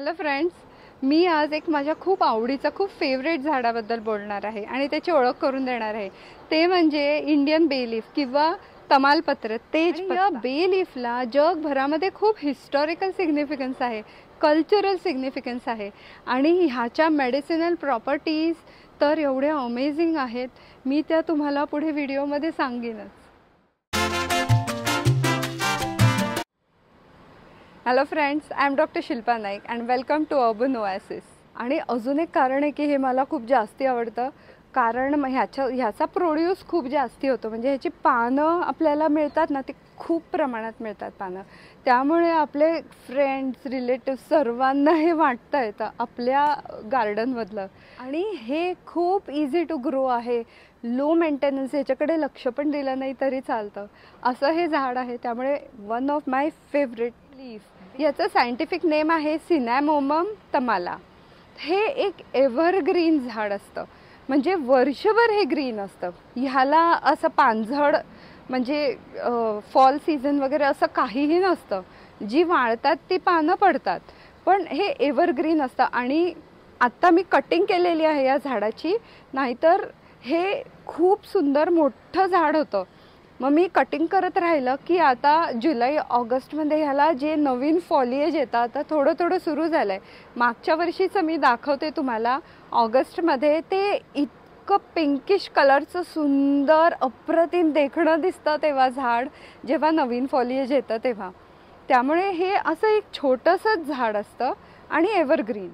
Hello friends, मी आज एक माझ्या खूप आवडीचा खूप फेवरेट झाडाबद्दल बोलणार आहे आणि त्याची ओळख करून देणार आहे. ते म्हणजे इंडियन बेलीफ किंवा तमालपत्र, तेजपत्ता. या बेलीफला जगभरामध्ये खूप हिस्टॉरिकल सिग्निफिकन्स आहे, कल्चरल सिग्निफिकन्स आहे आणि ह्याच्या मेडिसिनल प्रॉपर्टीज तर एवढ्या अमेझिंग आहेत. मी त्या तुम्हाला पुढे व्हिडिओमध्ये सांगेनच. Hello friends, I am doctor Shilpa Naik and welcome to Urban Oasis. आणि अजून एक कारण आहे की हे मला खूप जास्ती आवडतं, कारण ह्याचा प्रोड्यूस खूप जास्ती होतो. म्हणजे ह्याची पानं आपल्याला मिळतात ना, ती खूप प्रमाणात मिळतात पानं. त्यामुळे आपले फ्रेंड्स, रिलेटिव्ह सर्वांना हे वाटतं येतं आपल्या गार्डनमधलं. आणि हे खूप इझी टू ग्रो आहे, लो मेंटेनन्स, ह्याच्याकडे लक्ष पण दिलं नाही तरी चालतं असं हे झाड आहे. त्यामुळे one of my favourite leaf. याचं सायंटिफिक नेम आहे सिनॅमोमम तमाला. हे एक एव्हरग्रीन झाड असतं, म्हणजे वर्षभर हे ग्रीन असतं. ह्याला असं पानझड म्हणजे फॉल सीझन वगैरे असं काहीही नसतं. जी वाळतात ती पानं पडतात, पण हे एव्हरग्रीन असतं. आणि आत्ता मी कटिंग केलेली आहे या झाडाची, नाहीतर हे खूप सुंदर मोठं झाड होतं. मग मी कटिंग करत राहिलं की आता जुलै ऑगस्टमध्ये ह्याला जे नवीन फॉलिएज येतं, आता थोडं थोडं सुरू झालं आहे. मागच्या वर्षीचं मी दाखवते तुम्हाला. ऑगस्टमध्ये ते इतकं पिंकिश कलरचं सुंदर अप्रतिम देखणं दिसतं तेव्हा झाड, जेव्हा नवीन फॉलिएज येतं तेव्हा. त्यामुळे हे असं एक छोटंसंच झाड असतं आणि एव्हरग्रीन.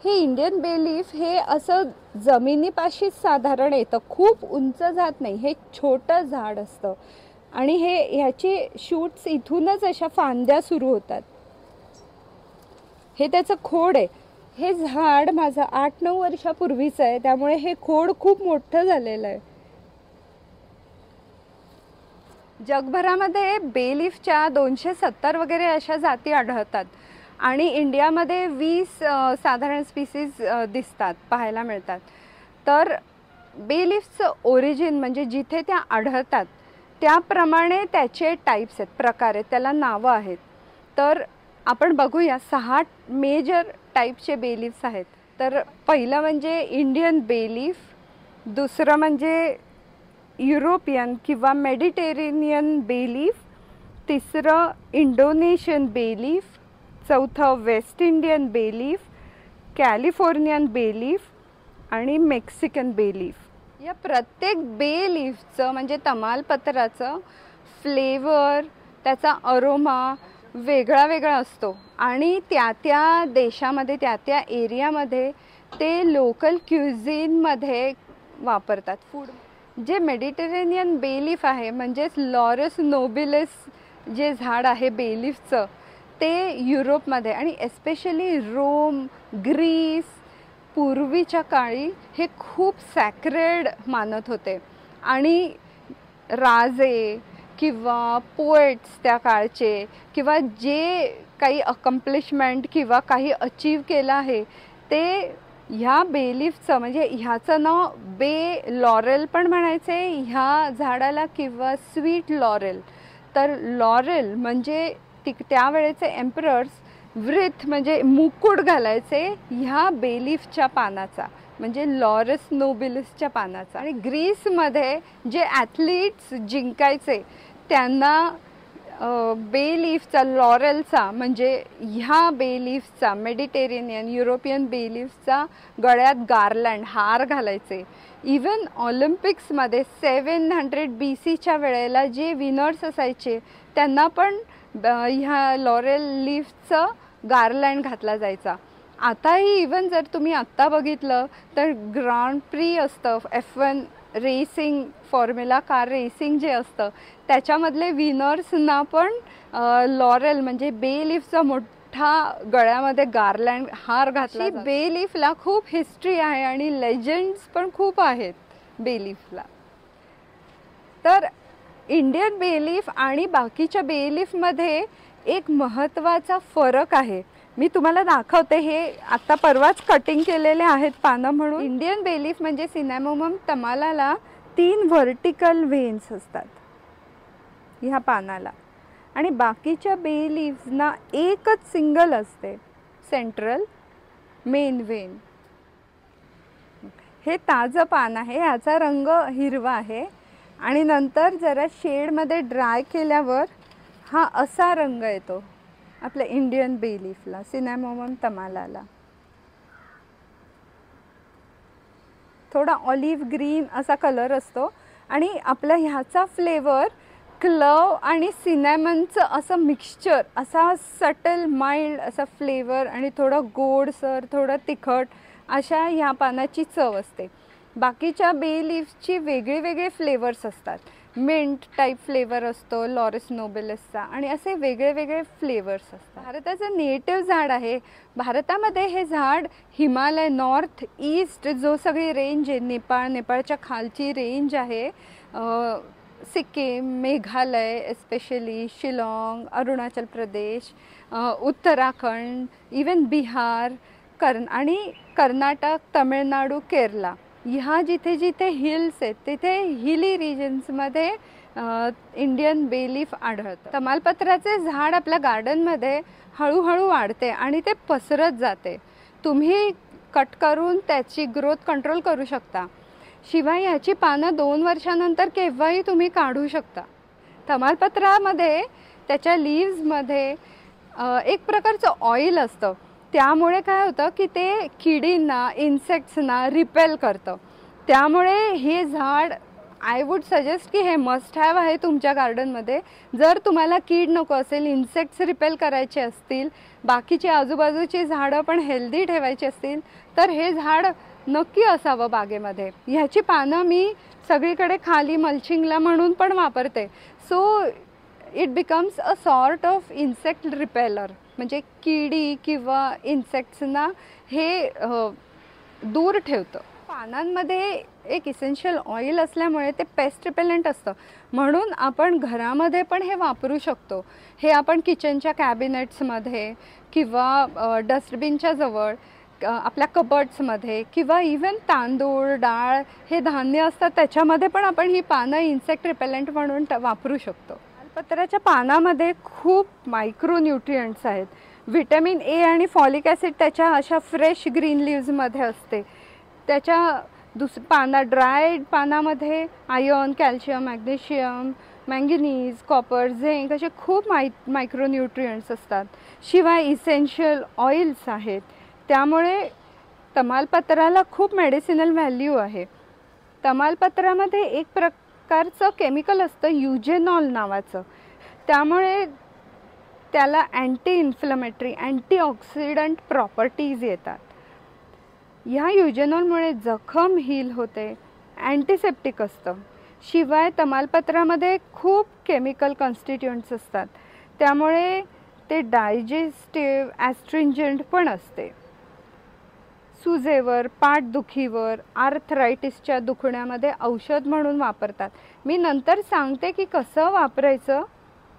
हे इंडियन बेलीफ हे असं जमिनीपाशीच साधारण येतं, खूप उंच जात नाही. हे छोटं झाड असतं आणि ह्याची शूट्स इथूनच अशा फांद्या सुरू होतात. हे त्याचं खोड आहे. हे झाड माझं 8-9 वर्षापूर्वीचं आहे, त्यामुळे हे खोड खूप मोठं झालेलं आहे. जगभरामध्ये बेलीफच्या 270 वगैरे अशा जाती आढळतात आणि इंडियामध्ये 20 साधारण स्पीसीज दिसतात, पाहायला मिळतात. तर बेलीफचं ओरिजिन म्हणजे जिथे त्या आढळतात त्याप्रमाणे त्याचे टाईप्स आहेत, प्रकार आहेत, त्याला नावं आहेत. तर आपण बघूया 6 मेजर टाईपचे बेलीफ्स आहेत. तर पहिलं म्हणजे इंडियन बेलीफ, दुसरं म्हणजे युरोपियन किंवा मेडिटेरेनियन बेलीफ, तिसरं इंडोनेशियन बेलीफ, चौथं वेस्ट इंडियन बेलीफ, कॅलिफोर्नियन बेलीफ आणि मेक्सिकन बेलीफ. या प्रत्येक बेलीफचं म्हणजे तमालपत्राचं फ्लेवर, त्याचा अरोमा वेगळा वेगळा असतो आणि त्या देशामध्ये, त्या एरियामध्ये ते लोकल क्युझिनमध्ये वापरतात. फूड जे मेडिटेरेनियन बेलीफ आहे, म्हणजेच लॉरस नोबिलिस जे झाड आहे बेलीफचं, ते युरोपमध्ये आणि एस्पेशली रोम, ग्रीस पूर्वीच्या काळी हे खूप सॅक्रेड मानत होते. आणि राजे किंवा पोएट्स त्या काळचे, किंवा जे काही अकम्प्लिशमेंट किंवा काही अचीव केलं आहे, ते ह्या बेलीफचं म्हणजे ह्याचं नाव बे लॉरेल पण म्हणायचे ह्या झाडाला, किंवा स्वीट लॉरेल. तर लॉरेल म्हणजे त्यावेळेचे एम्परर्स व्रिथ म्हणजे मुकुट घालायचे ह्या बेलीफच्या पानाचा, म्हणजे लॉरस नोबिलिसच्या पानाचा. आणि ग्रीसमध्ये जे ॲथलीट्स जिंकायचे त्यांना बेलीफचा, लॉरेलचा म्हणजे ह्या बेलीफचा, मेडिटेरेनियन युरोपियन बेलीफचा गळ्यात गार्लँड, हार घालायचे. इवन ऑलिम्पिक्समध्ये 700 BCच्या वेळेला जे विनर्स असायचे त्यांना पण ह्या लॉरेल लीफचं गार्लँड घातला जायचा. आताही इवन जर तुम्ही आत्ता बघितलं तर ग्रांड प्री असतं, F1 racing, formula car racing जे असतं, त्याच्यामधले विनर्सना पण लॉरेल म्हणजे बेलीफचा मोठा गळ्यामध्ये गार्लँड, हार घातला. बेलीफला खूप हिस्ट्री आहे आणि लेजंड्स पण खूप आहेत बेलीफला. तर इंडियन बेलीफ आणि बाकीच्या बेलीफमध्ये एक महत्त्वाचा फरक आहे, मी तुम्हाला दाखवते. हे आता परवाच कटिंग केलेले आहेत पानं म्हणून. इंडियन बेलीफ म्हणजे सिनॅमोमम तमालाला 3 व्हर्टिकल व्हेन्स असतात ह्या पानाला, आणि बाकीच्या बे लीव्सना एकच सिंगल असते सेंट्रल मेन वेन. हे ताजं पान आहे, ह्याचा रंग हिरवा आहे आणि नंतर जरा शेडमध्ये ड्राय केल्यावर हा असा रंग येतो आपल्या इंडियन बे लीफला, सिनॅमोमम तमालाला. थोडा ऑलिव्ह ग्रीन असा कलर असतो आणि आपला ह्याचा फ्लेवर क्लव आणि सिनॅमनचं असं मिक्सचर, असा सटल माइल्ड असा फ्लेवर आणि थोडं गोडसर थोडं तिखट अशा ह्या पानाची चव असते. बाकीच्या बे लीव्सची वेगळे वेगळे फ्लेवर्स असतात. मिंट टाईप फ्लेवर असतो लॉरस नोबिलिसचा आणि असे वेगळे वेगळे फ्लेवर्स असतात. भारताचं नेटिव्ह झाड आहे. भारतामध्ये हे झाड हिमालय, नॉर्थ ईस्ट जो सगळी रेंज आहे, नेपाळच्या खालची रेंज आहे, सिक्कीम, मेघालय एस्पेशली, शिलाँग, अरुणाचल प्रदेश, उत्तराखंड, इवन बिहार, आणि कर्नाटक, तमिळनाडू, केरला, ह्या जिथे जिथे हिल्स आहेत तिथे हिली रिजन्समध्ये इंडियन बे लीफ आढळतं. तमालपत्राचे झाड आपल्या गार्डनमध्ये हळूहळू वाढते आणि ते पसरत जाते. तुम्ही कट करून त्याची ग्रोथ कंट्रोल करू शकता. शिवाय ह्याची पानं 2 वर्षानंतर केव्हाही तुम्ही काढू शकता. तमालपत्रामध्ये त्याच्या लीव्समध्ये एक प्रकारचं ऑइल असतं. त्यामुळे काय होतं की ते किडींना, इन्सेक्ट्सना रिपेल करतं. त्यामुळे हे झाड आय वूड सजेस्ट की हे मस्ट हॅव आहे तुमच्या गार्डनमध्ये. जर तुम्हाला कीड नको असेल, इन्सेक्ट्स रिपेल करायचे असतील, बाकीची आजूबाजूची झाडं पण हेल्दी ठेवायची असतील तर हे झाड नक्की असावं बागेमध्ये. ह्याची पानं मी सगळीकडे खाली मल्चिंगला म्हणून पण वापरते. So it becomes a sort of insect repeller. म्हणजे किडी किंवा इन्सेक्ट्सना हे दूर ठेवतं. पानांमध्ये एक इसेन्शियल ऑइल असल्यामुळे ते पेस्ट रिपेलंट असतं, म्हणून आपण घरामध्ये पण हे वापरू शकतो. हे आपण किचनच्या कॅबिनेट्समध्ये किंवा डस्टबिनच्या जवळ, आपल्या कबर्ड्समध्ये किंवा इवन तांदूळ, डाळ हे धान्य असतात त्याच्यामध्ये पण आपण ही पानं इन्सेक्ट रिपेलंट म्हणून वापरू शकतो. तालपत्राच्या पानामध्ये खूप मायक्रोन्यूट्रियंट्स आहेत. व्हिटॅमिन ए आणि फॉलिक ॲसिड त्याच्या अशा फ्रेश ग्रीन लीव्समध्ये असते. त्याच्या ड्रायड पानामध्ये iron, calcium, magnesium, manganese, copper, zinc असे खूप मायक्रोन्यूट्रियंट्स असतात. शिवाय इसेन्शियल ऑइल्स आहेत. त्यामुळे तमालपत्राला खूप मेडिसिनल व्हॅल्यू आहे. तमालपत्रामध्ये एक प्रकारचं केमिकल असतं युजेनॉल नावाचं. त्यामुळे त्याला अँटी इन्फ्लमेटरी, अँटीऑक्सिडंट प्रॉपर्टीज येतात. ह्या युजेनॉलमुळे जखम हील होते, अँटीसेप्टिक असतं. शिवाय तमालपत्रामध्ये खूप केमिकल कॉन्स्टिट्युएंट्स असतात. त्यामुळे ते डायजेस्टिव्ह, ॲस्ट्रिंजंट पण असते. सुजेवर, पाठदुखीवर, आर्थरायटिसच्या दुखण्यामध्ये औषध म्हणून वापरतात. मी नंतर सांगते की कसं वापरायचं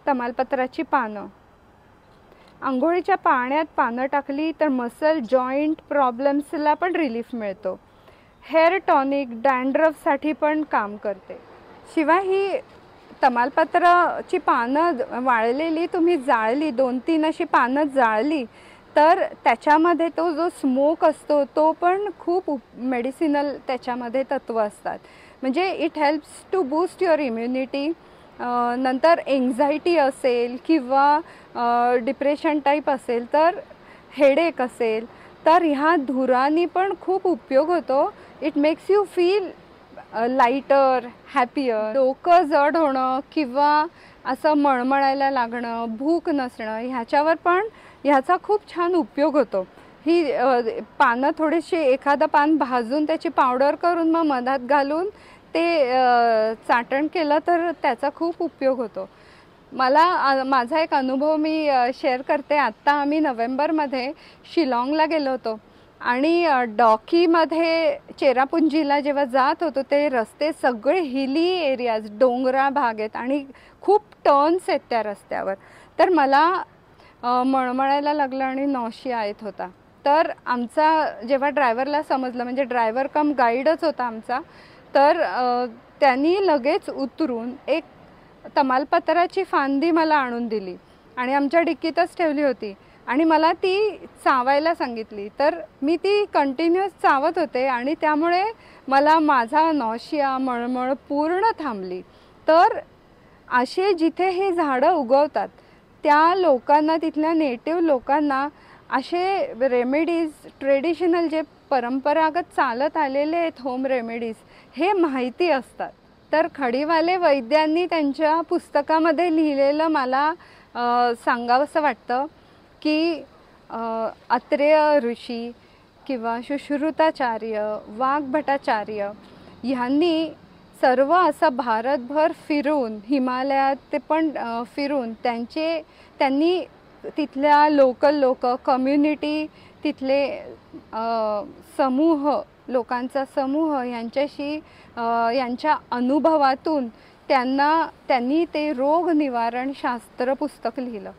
तमालपत्राची पानं. आंघोळीच्या पाण्यात पानं टाकली तर मसल जॉईंट प्रॉब्लेम्सला पण रिलीफ मिळतो. हेअर टॉनिक, डॅन्ड्रफसाठी पण काम करते. शिवाय ही तमालपत्राची पानं वाळलेली तुम्ही जाळली, 2-3 अशी पानं जाळली तर त्याच्यामध्ये तो जो स्मोक असतो तो पण खूप मेडिसिनल त्याच्यामध्ये तत्व असतात. म्हणजे it helps to boost your immunity. नंतर एन्झायटी असेल किंवा डिप्रेशन टाईप असेल तर, हेडेक असेल तर ह्या धुरानी पण खूप उपयोग होतो. It makes you feel lighter, happier. डोकं जड होणं किंवा असं मळमळायला लागणं, भूक नसणं ह्याच्यावर पण ह्याचा खूप छान उपयोग होतो. ही पानं थोडीशी, एखादं पान भाजून त्याची पावडर करून मग मधात घालून ते चाटण केलं तर त्याचा खूप उपयोग होतो. माझा एक अनुभव मी शेअर करते. आत्ता आम्ही नोव्हेंबरमध्ये शिलाँगला गेलो होतो आणि डॉकीमध्ये चेरापुंजीला जेव्हा जात होतो ते रस्ते सगळे हिली एरियाज, डोंगरा भाग आहेत आणि खूप टर्न्स आहेत त्या रस्त्यावर. तर मला मळमळायला लागलं आणि नॉशिया येत होता. तर आमचा जेव्हा ड्रायव्हरला समजलं, म्हणजे ड्रायव्हर कम गाईडच होता आमचा, तर त्यांनी लगेच उतरून एक तमालपत्राची फांदी मला आणून दिली आणि आमच्या डिक्कीतच ठेवली होती आणि मला ती चावायला सांगितली. तर मी ती कंटिन्युअस चावत होते आणि त्यामुळे मला माझा नॉशिया मळमळ पूर्ण थांबली. तर असे जिथे हे झाडं उगवतात त्या लोकांना, तिथल्या नेटिव्ह लोकांना असे रेमेडीज, ट्रेडिशनल जे परंपरागत चालत आलेले आहेत होम रेमेडीज, हे माहिती असतात. तर खडीवाले वैद्यांनी त्यांच्या पुस्तकामध्ये लिहिलेलं मला सांगावंसं वाटतं की अत्रेय ऋषी किंवा सुश्रुताचार्य, वाग्भटाचार्य ह्यांनी सर्व असं भारतभर फिरून, हिमालयात ते पण फिरून त्यांनी तिथल्या लोकल लोक, कम्युनिटी, तिथले समूह, लोकांचा समूह यांच्याशी यांच्या अनुभवातून त्यांनी ते रोग निवारण शास्त्र पुस्तक लिहिलं.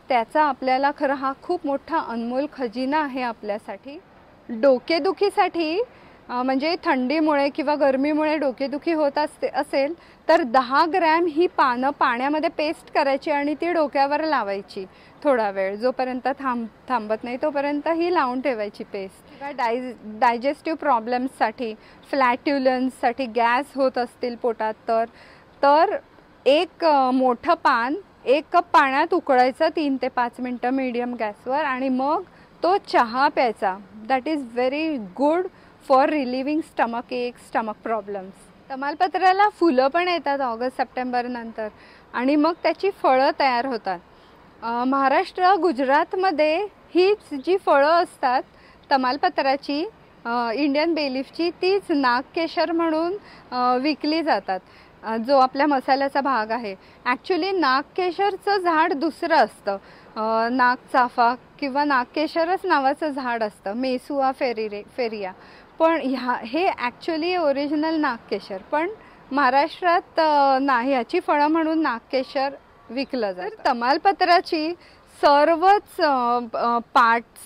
त्याचा आपल्याला खरं हा खूप मोठा अनमोल खजिना आहे आपल्यासाठी. डोकेदुखीसाठी म्हणजे थंडीमुळे किंवा गरमीमुळे डोकेदुखी होत असेल तर 10 ग्रॅम ही पानं पाण्यामध्ये पेस्ट करायची आणि ती डोक्यावर लावायची थोडा वेळ, जोपर्यंत थांबत नाही तोपर्यंत ही लावून ठेवायची पेस्ट. किंवा डायजेस्टिव्ह प्रॉब्लेम्ससाठी, फ्लॅट्युलन्ससाठी, गॅस होत असतील पोटात तर एक मोठं पान 1 कप पाण्यात उकळायचं 3 ते 5 मिनटं मीडियम गॅसवर आणि मग तो चहा प्यायचा. That is very good for relieving stomach एक, स्टमक प्रॉब्लेम्स. तमालपत्राला फुलं पण येतात ऑगस्ट सप्टेंबर नंतर आणि मग त्याची फळं तयार होतात. महाराष्ट्र, गुजरातमध्ये हीच जी फळं असतात तमालपत्राची, इंडियन बेलीफची, तीच नागकेशर म्हणून विकली जातात, जो आपल्या मसाल्याचा भाग आहे. ॲक्च्युली नागकेशरचं झाड दुसरं असतं, नागचाफा किंवा नागकेशरच नावाचं झाड असतं, मेसुआ फेरिया. पण हे ॲक्च्युली ओरिजिनल नागकेशर, पण महाराष्ट्रात नाही, ह्याची फळं म्हणून नागकेशर विकलं जातं. तमालपत्राची सर्वच पार्ट्स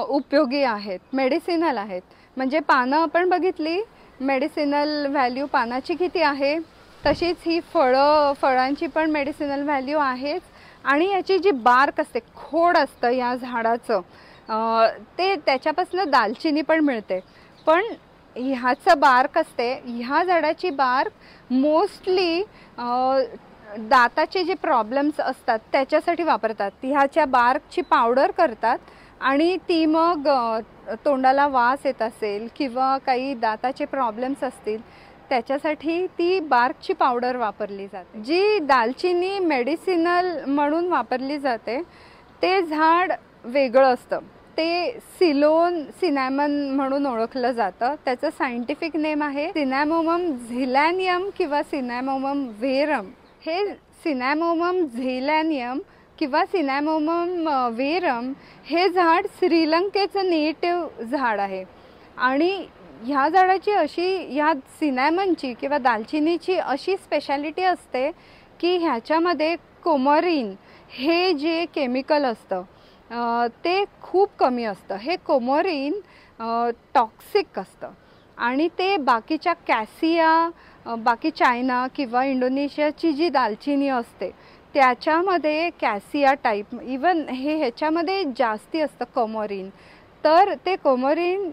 उपयोगी आहेत, मेडिसिनल आहेत. म्हणजे पानं आपण बघितली, मेडिसिनल व्हॅल्यू पानाची किती आहे, तशीच ही फळांची पण मेडिसिनल व्हॅल्यू आहेच. आणि याची जी बार्क असते, खोड असतं या झाडाचं, त्याच्यापासून दालचिनी पण मिळते. पण ह्याचं बार्क असते, ह्या झाडाची बार्क मोस्टली दाताचे जे प्रॉब्लेम्स असतात त्याच्यासाठी वापरतात. ह्याच्या बार्कची पावडर करतात आणि ती मग तोंडाला वास येत असेल किंवा काही दाताचे प्रॉब्लेम्स असतील त्याच्यासाठी ती बार्कची पावडर वापरली जाते. जी दालचिनी मेडिसिनल म्हणून वापरली जाते ते झाड वेगळं असतं. ते सिनॅमन म्हणून ओळखलं जातं. त्याचं सायंटिफिक नेम आहे सिनॅमोमम झिलॅनियम किंवा सिनॅमोमम वेरम. हे सिनॅमोमम झिलॅनियम किंवा सिनॅमोमम वेरम हे झाड श्रीलंकेचं नेटिव्ह झाड आहे. आणि ह्या झाडाची ह्या सिनॅमनची किंवा दालचिनीची अशी स्पेशालिटी असते की ह्याच्यामध्ये कोमरीन हे जे केमिकल असतं ते खूप कमी असतं. हे कोमरीन टॉक्सिक असतं आणि ते बाकीच्या कॅसिया, बाकी चायना किंवा इंडोनेशियाची जी दालचिनी असते त्याच्यामध्ये कॅसिया टाईप, इवन ह्याच्यामध्ये जास्ती असतं कोमरीन. तर ते Comorin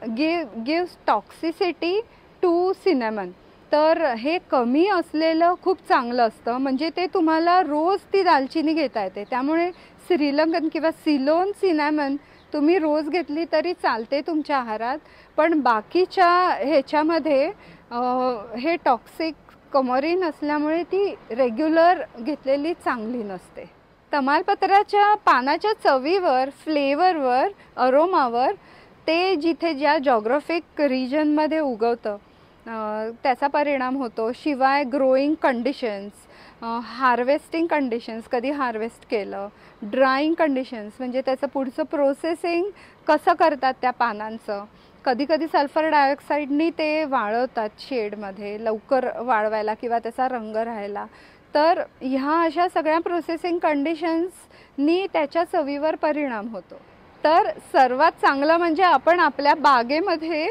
gives toxicity to cinnamon. तर हे कमी असलेलं खूप चांगलं असतं, म्हणजे ते तुम्हाला रोज ती दालचिनी घेता येते. त्यामुळे श्रीलंकन किंवा सिलोन सिनॅमन तुम्ही रोज घेतली तरी चालते तुमच्या आहारात. पण बाकीच्या ह्याच्यामध्ये हे टॉक्सिक कोमरीन असल्यामुळे ती रेग्युलर घेतलेली चांगली नसते. तमालपत्राच्या पानाच्या चवीवर, फ्लेवरवर, अरोमावर ते जिथे ज्या जॉग्राफिक रिजनमध्ये उगवतं त्याचा परिणाम होतो. शिवाय ग्रोईंग कंडिशन्स, हार्वेस्टिंग कंडिशन्स, कधी हार्वेस्ट केलं, ड्राईंग कंडिशन्स म्हणजे त्याचं पुढचं प्रोसेसिंग कसं करतात त्या पानांचं. कधी कधी सल्फर डायऑक्साईडनी ते वाळवतात शेडमध्ये लवकर वाळवायला किंवा त्याचा रंग राहायला. तर ह्या अशा सगळ्या प्रोसेसिंग कंडिशन्सनी त्याच्या चवीवर परिणाम होतो. तर सर्वात चांगलं म्हणजे आपण आपल्या बागेमध्ये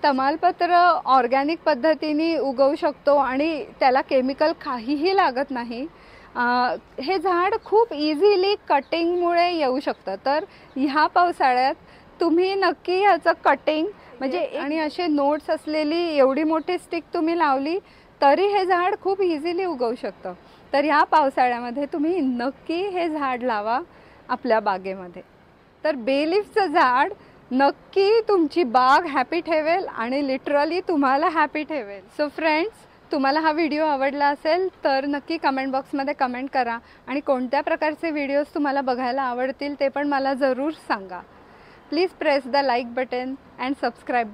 तमालपत्र ऑर्गॅनिक पद्धतीने उगवू शकतो आणि त्याला केमिकल काहीही लागत नाही. हे झाड खूप इझिली कटिंगमुळे येऊ शकतं. तर ह्या पावसाळ्यात तुम्ही नक्की ह्याचं कटिंग म्हणजे आणि असे नोट्स असलेली एवढी मोठी स्टिक तुम्ही लावली तरी हे झाड खूप इझिली उगवू शकतं. तर ह्या पावसाळ्यामध्ये तुम्ही नक्की हे झाड लावा आपल्या बागेमध्ये. तर बेलीफचं झाड नक्की तुमची बाग हॅपी ठेवेल आणि लिटरली तुम्हाला हॅपी ठेवेल. सो फ्रेंड्स, तुम्हाला हा व्हिडिओ आवडला असेल तर नक्की कमेंट बॉक्समध्ये कमेंट करा आणि कोणत्या प्रकारचे व्हिडिओज तुम्हाला बघायला आवडतील ते पण मला जरूर सांगा. Please press the like button and subscribe